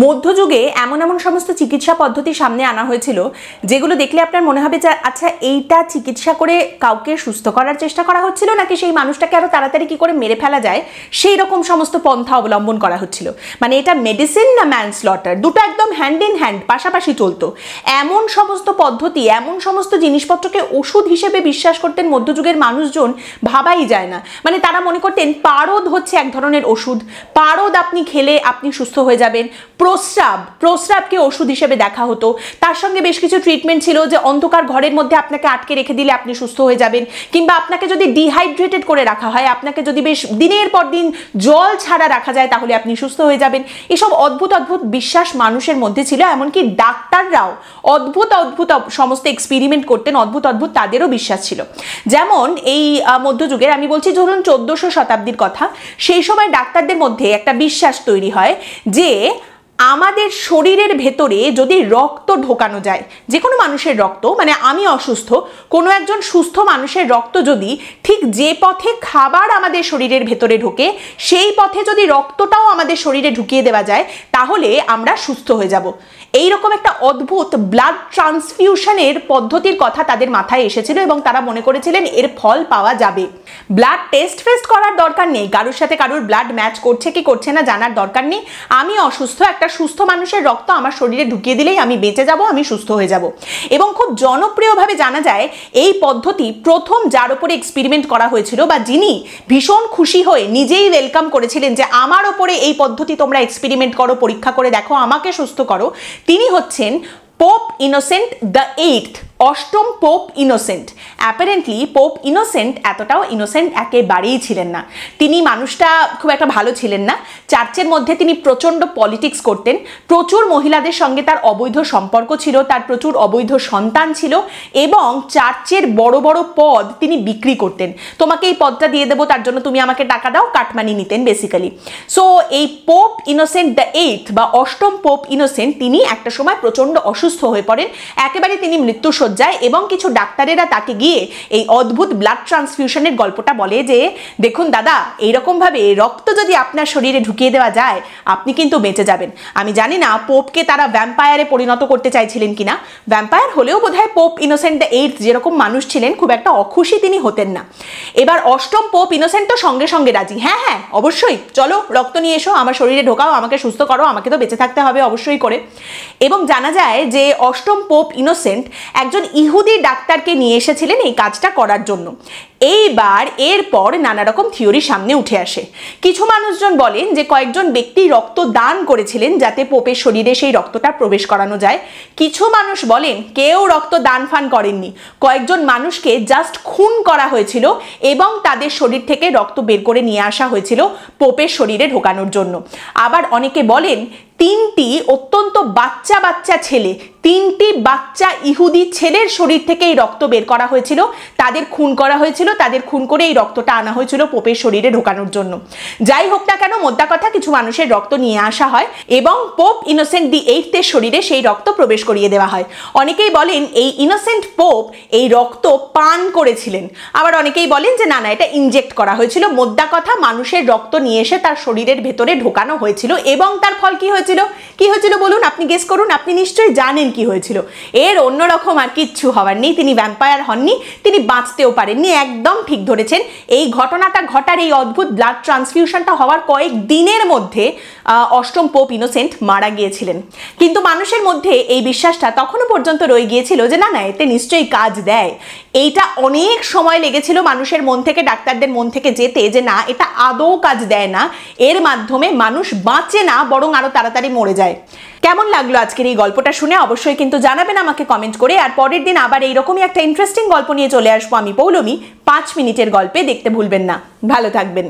মধ্যযুগে এমন এমন সমস্ত চিকিৎসা পদ্ধতি সামনে আনা হয়েছিল যেগুলো দেখলে আপনার মনে হবে যে আচ্ছা এইটা চিকিৎসা করে কাউকে সুস্থ করার চেষ্টা করা হচ্ছিল নাকি সেই মানুষটাকে আরো তাড়াতাড়ি কি করে মেরে ফেলা যায় সেই রকম সমস্ত পন্থা অবলম্বন করা হচ্ছিল। মানে এটা মেডিসিন না ম্যানস্লটার, দুটো একদম হ্যান্ড ইন হ্যান্ড পাশাপাশি চলতো। এমন সমস্ত পদ্ধতি, এমন সমস্ত জিনিসপত্রকে ওষুধ হিসেবে বিশ্বাস করতেন মধ্যযুগের মানুষজন, ভাবাই যায় না। মানে তারা মনে করতেন পারদ হচ্ছে এক ধরনের ওষুধ, পারদ আপনি খেলে আপনি সুস্থ হয়ে যাবেন। প্রস্রাবকে ওষুধ হিসেবে দেখা হতো। তার সঙ্গে বেশ কিছু ট্রিটমেন্ট ছিল যে অন্ধকার ঘরের মধ্যে আপনাকে আটকে রেখে দিলে আপনি সুস্থ হয়ে যাবেন, কিংবা আপনাকে যদি ডিহাইড্রেটেড করে রাখা হয়, আপনাকে যদি বেশ দিনের পর দিন জল ছাড়া রাখা যায় তাহলে আপনি সুস্থ হয়ে যাবেন। এসব অদ্ভুত অদ্ভুত বিশ্বাস মানুষের মধ্যে ছিল। এমনকি ডাক্তাররাও অদ্ভুত অদ্ভুত সমস্ত এক্সপেরিমেন্ট করতেন, অদ্ভুত অদ্ভুত তাদেরও বিশ্বাস ছিল। যেমন এই মধ্যযুগের, আমি বলছি ধরুন 1400 শতাব্দীর কথা, সেই সময় ডাক্তারদের মধ্যে একটা বিশ্বাস তৈরি হয় যে আমাদের শরীরের ভেতরে যদি রক্ত ঢোকানো যায়, যে কোনো মানুষের রক্ত, মানে আমি অসুস্থ, কোনো একজন সুস্থ মানুষের রক্ত যদি ঠিক যে পথে খাবার আমাদের শরীরের ভেতরে ঢোকে সেই পথে যদি রক্তটাও আমাদের শরীরে ঢুকিয়ে দেওয়া যায় তাহলে আমরা সুস্থ হয়ে যাব। এইরকম একটা অদ্ভুত ব্লাড ট্রান্সফিউশনের পদ্ধতির কথা তাদের মাথায় এসেছিল এবং তারা মনে করেছিলেন এর ফল পাওয়া যাবে। ব্লাড টেস্ট করার দরকার নেই, কারোর সাথে কারোর ব্লাড ম্যাচ করছে কি করছে না জানার দরকার নেই। আমি অসুস্থ, একটা সুস্থ মানুষের রক্ত আমার শরীরে ঢুকিয়ে দিলেই আমি বেঁচে যাব, আমি সুস্থ হয়ে যাব। এবং খুব জনপ্রিয়ভাবে জানা যায় এই পদ্ধতি প্রথম যার উপরে এক্সপেরিমেন্ট করা হয়েছিল বা যিনি ভীষণ খুশি হয়ে নিজেই ওয়েলকাম করেছিলেন যে আমার ওপরে এই পদ্ধতি তোমরা এক্সপেরিমেন্ট করো, পরীক্ষা করে দেখো, আমাকে সুস্থ করো, তিনি হচ্ছেন পোপ ইনোসেন্ট দ্য এইথ, অষ্টম pope innocent. Apparently pope innocent এতটাও ইনোসেন্ট একেবারেই ছিলেন না। তিনি মানুষটা খুব একটা ভালো ছিলেন না। চার্চের মধ্যে তিনি প্রচণ্ড পলিটিক্স করতেন, প্রচুর মহিলাদের সঙ্গে তার অবৈধ সম্পর্ক ছিল, তার প্রচুর অবৈধ সন্তান ছিল এবং চার্চের বড় বড় পদ তিনি বিক্রি করতেন। তোমাকে এই পদটা দিয়ে দেবো, তার জন্য তুমি আমাকে টাকা দাও, কাটমানি নিতেন বেসিক্যালি। সো এই পোপ ইনোসেন্ট দ্য এইথ বা অষ্টম পোপ ইনোসেন্ট তিনি একটা সময় প্রচণ্ড অসুস্থ হয়ে পড়েন, একেবারে তিনি মৃত্যু যায় এবং কিছু ডাক্তারেরা তাকে গিয়ে এই অদ্ভুত ব্লাড ট্রান্সফিউশনের গল্পটা বলে যে দেখুন দাদা, এইরকম ভাবে রক্ত যদি আপনার শরীরে ঢুকিয়ে দেওয়া যায় আপনি কিন্তু বেঁচে যাবেন। আমি জানি না পোপকে তারা ভ্যাম্পায়ারে পরিণত করতে চাইছিলেন কিনা, ভ্যাম্পায়ার হলেও বোধহয় পোপ ইনোসেন্ট দ্য এইথ যেরকম মানুষ ছিলেন খুব একটা অখুশি তিনি হতেন না। এবার অষ্টম পোপ ইনোসেন্ট তো সঙ্গে সঙ্গে রাজি, হ্যাঁ হ্যাঁ অবশ্যই চলো রক্ত নিয়ে এসো, আমার শরীরে ঢোকাও, আমাকে সুস্থ করো, আমাকে তো বেঁচে থাকতে হবে অবশ্যই করে। এবং জানা যায় যে অষ্টম পোপ ইনোসেন্ট একজন ইহুদি ডাক্তারকে নিয়ে এসেছিলেন এই কাজটা করার জন্য। এইবার এরপর নানা রকম থিওরি সামনে উঠে আসে। কিছু মানুষজন বলেন যে কয়েকজন ব্যক্তি রক্ত দান করেছিলেন যাতে পোপের শরীরে সেই রক্তটা প্রবেশ করানো যায়। কিছু মানুষ বলেন কেউ রক্ত দান ফান করেননি, কয়েকজন মানুষকে জাস্ট খুন করা হয়েছিল এবং তাদের শরীর থেকে রক্ত বের করে নিয়ে আসা হয়েছিল পোপের শরীরে ঢোকানোর জন্য। আবার অনেকে বলেন তিনটি অত্যন্ত বাচ্চা ছেলে, তিনটি বাচ্চা ইহুদি ছেলের শরীর থেকে এই রক্ত বের করা হয়েছিল, তাদের খুন করা হয়েছিল, তাদের খুন করে এই রক্তটা আনা হয়েছিল পোপের শরীরে ঢোকানোর জন্য। যাই হোক না কেন, মোদ্দা কথা কিছু মানুষের রক্ত নিয়ে আসা হয় এবং পোপ ইনোসেন্ট দি এইথের শরীরে সেই রক্ত প্রবেশ করিয়ে দেওয়া হয়। অনেকেই বলেন এই ইনোসেন্ট পোপ এই রক্ত পান করেছিলেন, আবার অনেকেই বলেন যে না না এটা ইনজেক্ট করা হয়েছিল। মোদ্দা কথা মানুষের রক্ত নিয়ে এসে তার শরীরের ভেতরে ঢোকানো হয়েছিল এবং তার ফল কি হয়েছিল বলুন, আপনি গেস করুন, আপনি নিশ্চয়ই জানেন কি হয়েছিল। এর অন্যরকম আর কিচ্ছু হওয়ার নেই, তিনি ভ্যাম্পায়ার হননি, তিনি বাঁচতেও পারেননি। একদম ঠিক ধরেছেন, এই ঘটনাটা ঘটার, এই অদ্ভুত ব্লাড ট্রান্সফিউশনটা হওয়ার কয়েক দিনের মধ্যে অষ্টম পোপ ইনোসেন্ট মারা গিয়েছিলেন। কিন্তু মানুষের মধ্যে এই বিশ্বাসটা তখনও পর্যন্ত রয়ে গিয়েছিল যে না না এতে নিশ্চয়ই কাজ দেয়। এইটা অনেক সময় লেগেছিল মানুষের মন থেকে, ডাক্তারদের মন থেকে যেতে যে না এটা আদৌ কাজ দেয় না, এর মাধ্যমে মানুষ বাঁচে না বরং আরো তাড়াতাড়ি মরে যায়। কেমন লাগলো আজকের এই গল্পটা শুনে অবশ্যই কিন্তু জানাবেন আমাকে কমেন্ট করে। আর পরের দিন আবার এইরকমই একটা ইন্টারেস্টিং গল্প নিয়ে চলে আসবো আমি পৌলমী 5 মিনিটের গল্পে, দেখতে ভুলবেন না। ভালো থাকবেন।